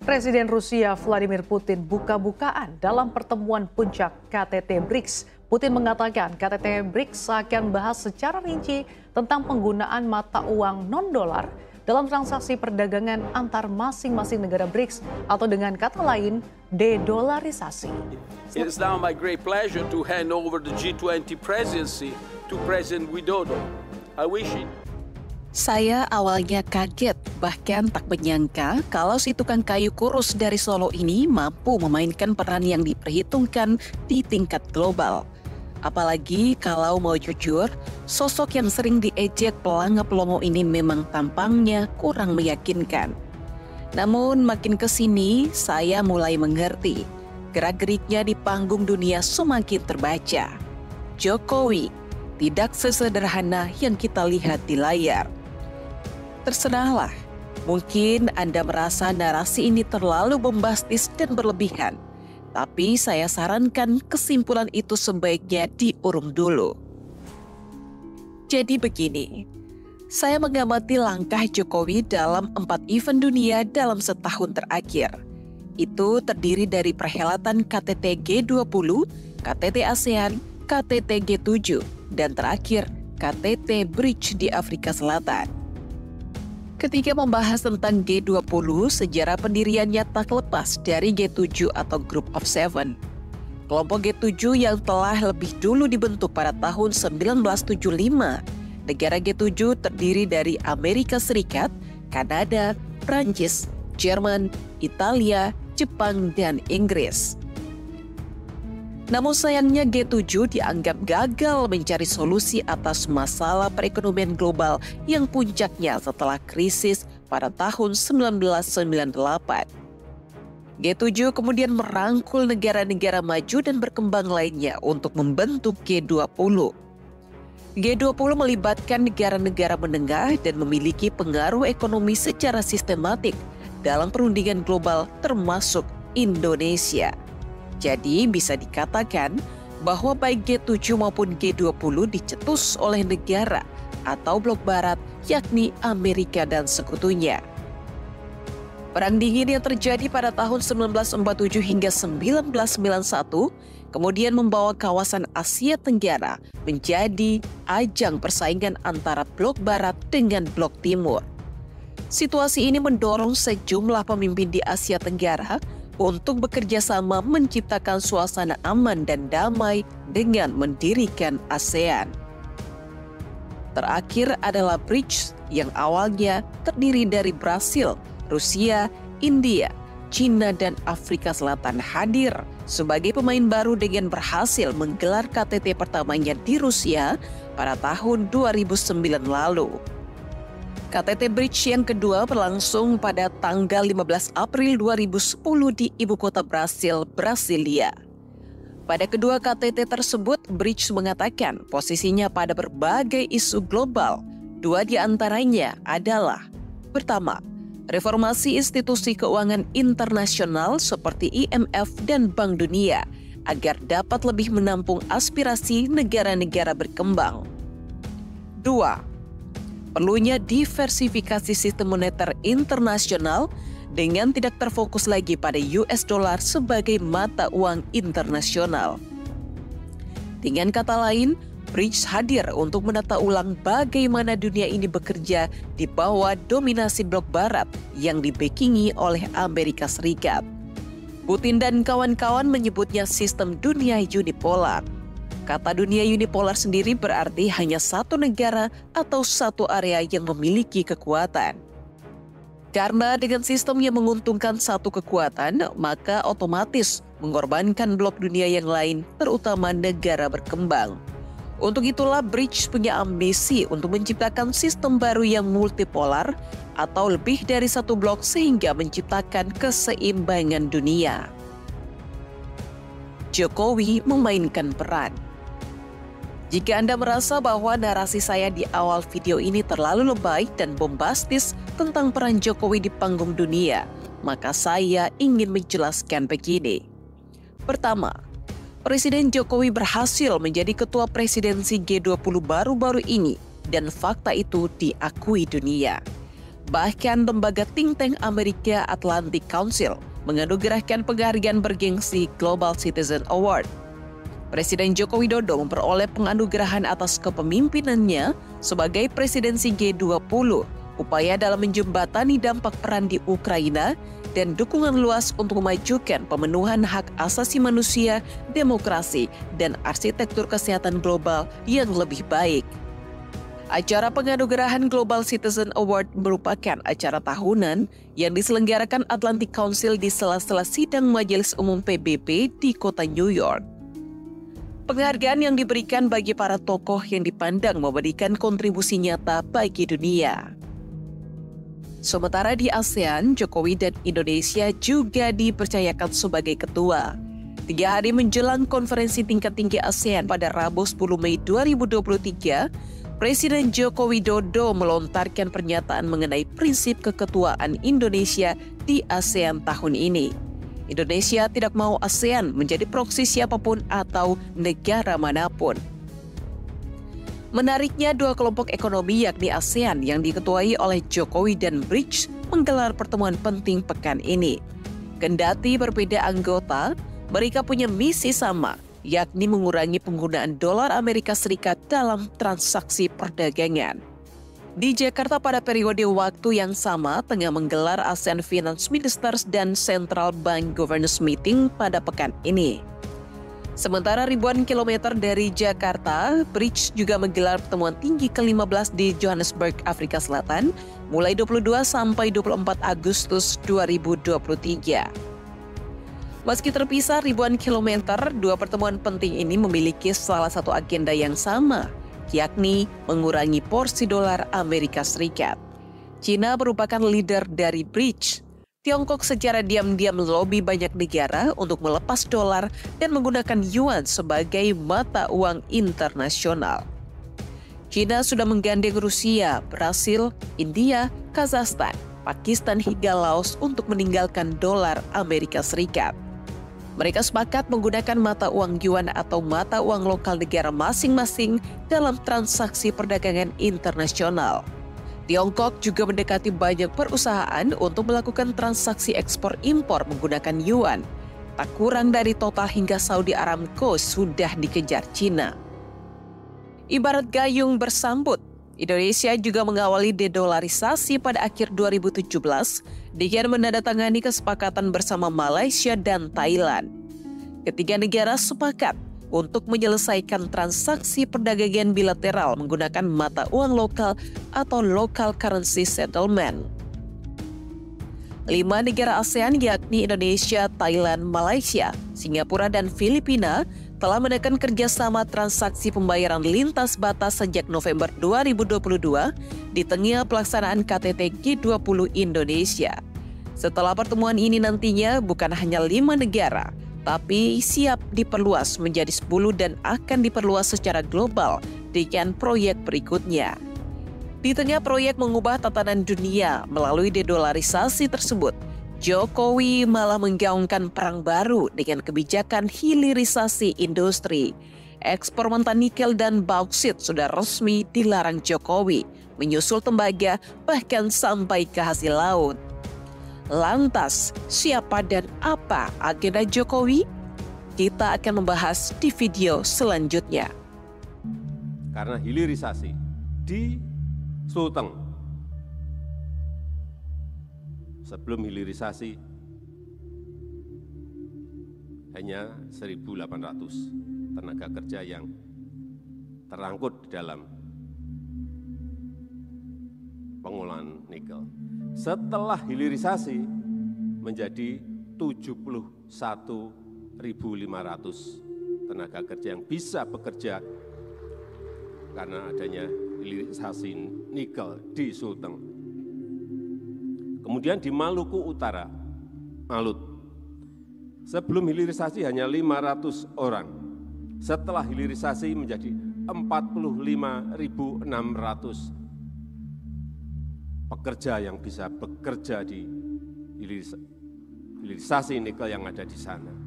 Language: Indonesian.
Presiden Rusia Vladimir Putin buka-bukaan dalam pertemuan puncak KTT BRICS. Putin mengatakan KTT BRICS akan bahas secara rinci tentang penggunaan mata uang non-dolar dalam transaksi perdagangan antar masing-masing negara BRICS atau dengan kata lain, de-dolarisasi. It is now my great pleasure to hand over the G20 presidency to President Widodo. I wish it. Saya awalnya kaget, bahkan tak menyangka kalau si tukang kayu kurus dari Solo ini mampu memainkan peran yang diperhitungkan di tingkat global. Apalagi kalau mau jujur, sosok yang sering diejek pelanga pelongo ini memang tampangnya kurang meyakinkan. Namun makin kesini, saya mulai mengerti. Gerak-geriknya di panggung dunia semakin terbaca. Jokowi tidak sesederhana yang kita lihat di layar. Terserahlah, mungkin Anda merasa narasi ini terlalu bombastis dan berlebihan. Tapi saya sarankan kesimpulan itu sebaiknya diurung dulu. Jadi begini, saya mengamati langkah Jokowi dalam 4 event dunia dalam setahun terakhir. Itu terdiri dari perhelatan KTT G20, KTT ASEAN, KTT G7, dan terakhir KTT BRICS di Afrika Selatan. Ketika membahas tentang G20, sejarah pendiriannya tak lepas dari G7 atau Group of Seven. Kelompok G7 yang telah lebih dulu dibentuk pada tahun 1975. Negara G7 terdiri dari Amerika Serikat, Kanada, Prancis, Jerman, Italia, Jepang, dan Inggris. Namun sayangnya G7 dianggap gagal mencari solusi atas masalah perekonomian global yang puncaknya setelah krisis pada tahun 1998. G7 kemudian merangkul negara-negara maju dan berkembang lainnya untuk membentuk G20. G20 melibatkan negara-negara menengah dan memiliki pengaruh ekonomi secara sistematik dalam perundingan global termasuk Indonesia. Jadi bisa dikatakan bahwa baik G7 maupun G20 dicetus oleh negara atau blok barat yakni Amerika dan sekutunya. Perang dingin yang terjadi pada tahun 1947 hingga 1991 kemudian membawa kawasan Asia Tenggara menjadi ajang persaingan antara blok barat dengan blok timur. Situasi ini mendorong sejumlah pemimpin di Asia Tenggara untuk bekerja sama menciptakan suasana aman dan damai dengan mendirikan ASEAN. Terakhir adalah BRICS yang awalnya terdiri dari Brasil, Rusia, India, China, dan Afrika Selatan hadir sebagai pemain baru dengan berhasil menggelar KTT pertamanya di Rusia pada tahun 2009 lalu. KTT BRICS yang kedua berlangsung pada tanggal 15 April 2010 di ibu kota Brasil, Brasilia. Pada kedua KTT tersebut, BRICS mengatakan posisinya pada berbagai isu global. Dua di antaranya adalah: pertama, reformasi institusi keuangan internasional seperti IMF dan Bank Dunia agar dapat lebih menampung aspirasi negara-negara berkembang. Dua, perlunya diversifikasi sistem moneter internasional dengan tidak terfokus lagi pada US dollar sebagai mata uang internasional. Dengan kata lain, BRICS hadir untuk menata ulang bagaimana dunia ini bekerja di bawah dominasi blok barat yang dibekingi oleh Amerika Serikat. Putin dan kawan-kawan menyebutnya sistem dunia unipolar. Kata dunia unipolar sendiri berarti hanya satu negara atau satu area yang memiliki kekuatan. Karena dengan sistem yang menguntungkan satu kekuatan, maka otomatis mengorbankan blok dunia yang lain, terutama negara berkembang. Untuk itulah BRICS punya ambisi untuk menciptakan sistem baru yang multipolar atau lebih dari satu blok sehingga menciptakan keseimbangan dunia. Jokowi memainkan peran. Jika Anda merasa bahwa narasi saya di awal video ini terlalu lebay dan bombastis tentang peran Jokowi di panggung dunia, maka saya ingin menjelaskan begini. Pertama, Presiden Jokowi berhasil menjadi ketua presidensi G20 baru-baru ini dan fakta itu diakui dunia. Bahkan lembaga think tank Amerika Atlantic Council menganugerahkan penghargaan bergengsi Global Citizen Award. Presiden Joko Widodo memperoleh penganugerahan atas kepemimpinannya sebagai presidensi G20, upaya dalam menjembatani dampak perang di Ukraina, dan dukungan luas untuk memajukan pemenuhan hak asasi manusia, demokrasi, dan arsitektur kesehatan global yang lebih baik. Acara penganugerahan Global Citizen Award merupakan acara tahunan yang diselenggarakan Atlantic Council di sela-sela sidang Majelis Umum PBB di kota New York. Penghargaan yang diberikan bagi para tokoh yang dipandang memberikan kontribusi nyata bagi dunia. Sementara di ASEAN, Jokowi dan Indonesia juga dipercayakan sebagai ketua. 3 hari menjelang konferensi tingkat tinggi ASEAN pada Rabu 10 Mei 2023, Presiden Joko Widodo melontarkan pernyataan mengenai prinsip keketuaan Indonesia di ASEAN tahun ini. Indonesia tidak mau ASEAN menjadi proksi siapapun atau negara manapun. Menariknya, 2 kelompok ekonomi yakni ASEAN yang diketuai oleh Jokowi dan BRICS menggelar pertemuan penting pekan ini. Kendati berbeda anggota, mereka punya misi sama, yakni mengurangi penggunaan dolar Amerika Serikat dalam transaksi perdagangan. Di Jakarta pada periode waktu yang sama tengah menggelar ASEAN Finance Ministers dan Central Bank Governors Meeting pada pekan ini. Sementara ribuan kilometer dari Jakarta, BRICS juga menggelar pertemuan tinggi ke-15 di Johannesburg, Afrika Selatan, mulai 22 sampai 24 Agustus 2023. Meski terpisah ribuan kilometer, 2 pertemuan penting ini memiliki salah satu agenda yang sama, yakni mengurangi porsi dolar Amerika Serikat. China merupakan leader dari BRICS. Tiongkok secara diam-diam melobi banyak negara untuk melepas dolar dan menggunakan yuan sebagai mata uang internasional. China sudah menggandeng Rusia, Brasil, India, Kazakhstan, Pakistan hingga Laos untuk meninggalkan dolar Amerika Serikat. Mereka sepakat menggunakan mata uang yuan atau mata uang lokal negara masing-masing dalam transaksi perdagangan internasional. Tiongkok juga mendekati banyak perusahaan untuk melakukan transaksi ekspor-impor menggunakan yuan. Tak kurang dari Total hingga Saudi Aramco sudah dikejar China. Ibarat gayung bersambut, Indonesia juga mengawali dedolarisasi pada akhir 2017 dengan menandatangani kesepakatan bersama Malaysia dan Thailand. Ketiga negara sepakat untuk menyelesaikan transaksi perdagangan bilateral menggunakan mata uang lokal atau local currency settlement. 5 negara ASEAN yakni Indonesia, Thailand, Malaysia, Singapura, dan Filipina telah menekan kerjasama transaksi pembayaran lintas batas sejak November 2022 di tengah pelaksanaan KTT G20 Indonesia. Setelah pertemuan ini nantinya bukan hanya 5 negara, tapi siap diperluas menjadi 10 dan akan diperluas secara global dengan proyek berikutnya. Di tengah proyek mengubah tatanan dunia melalui dedolarisasi tersebut, Jokowi malah menggaungkan perang baru dengan kebijakan hilirisasi industri. Ekspor mentah nikel dan bauksit sudah resmi dilarang Jokowi, menyusul tembaga bahkan sampai ke hasil laut. Lantas, siapa dan apa agenda Jokowi? Kita akan membahas di video selanjutnya. Karena hilirisasi di Sulteng, sebelum hilirisasi hanya 1.800 tenaga kerja yang terangkut di dalam pengolahan nikel. Setelah hilirisasi menjadi 71.500 tenaga kerja yang bisa bekerja karena adanya hilirisasi nikel di Sulteng. Kemudian di Maluku Utara, Malut, sebelum hilirisasi hanya 500 orang. Setelah hilirisasi menjadi 45.600 pekerja yang bisa bekerja di hilirisasi nikel yang ada di sana.